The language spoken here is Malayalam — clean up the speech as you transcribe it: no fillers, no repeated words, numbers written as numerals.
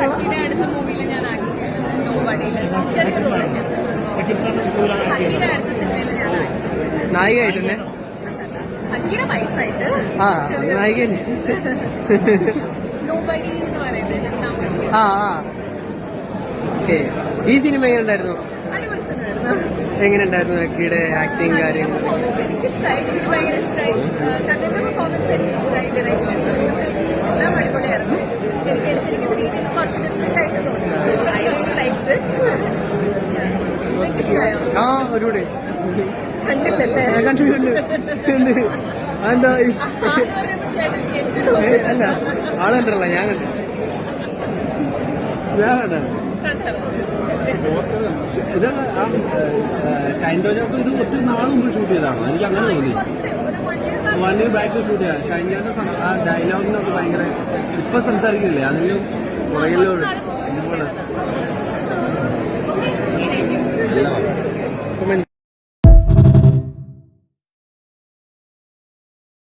ഹക്കിയുടെ അടുത്ത മൂവിയിൽ ഞാൻ ആക്ട് ചെയ്തിട്ടുണ്ട്. നോബഡിയിൽ ചെറിയൊരു റോള് ചെയ്തിട്ടുണ്ട്. ഹക്കിയുടെ അടുത്ത സിനിമയിൽ ഞാൻ ആക്ട് ചെയ്തിട്ടുണ്ട്. നായികയായിട്ട് തന്നെ ഹക്കിയുടെ വൈഫായിട്ട്. ആ നായിക നോബഡി എന്ന് പറയുന്നത് നിസാം ബഷീർ. ആ ഓക്കെ. ഈ സിനിമ എങ്ങനെയുണ്ടായിരുന്നു? അടിപൊളി സിനിമയായിരുന്നു. എങ്ങനെയുണ്ടായിരുന്നു ഹക്കിയുടെ ആക്ടിങ് കാര്യങ്ങൾ? പെർഫോമൻസ് എനിക്കിഷ്ടമായി. എനിക്ക് ഭയങ്കര ഇഷ്ടമായി. കഥയുടെ പെർഫോമൻസ് എനിക്ക് ഇഷ്ടമായി. ഡയറക്ഷൻ മ്യൂസിക് എല്ലാം അടിപൊളിയായിരുന്നു. എനിക്ക് എടുത്തിരിക്കുന്ന രീതിയിൽ കുറച്ച് ഡിഫറെന്റ് ആയിട്ട് തോന്നി. I really liked it. നിങ്ങൾക്ക് ഇഷ്ടമായോ? ആ ഒരുപാട് കണ്ടില്ലല്ലേ? കണ്ടു. എന്താ അല്ല ആള് കണ്ടല്ല, ഞാൻ കണ്ടു. ഇത് ഷൈൻഡോജൊക്കെ ഇത് ഒത്തിരി നാൾ മുമ്പ് ഷൂട്ട് ചെയ്തതാണോ? എനിക്ക് അങ്ങനെ തോന്നി. 1 year ബാക്ക് ഷൂട്ട് ചെയ്യാം. ഷൈൻജാന്റെ ആ ഡയലോഗിനൊക്കെ ഭയങ്കര ഇപ്പൊ സംസാരിക്കില്ലേ, അതിലും പുറകിലൂടെ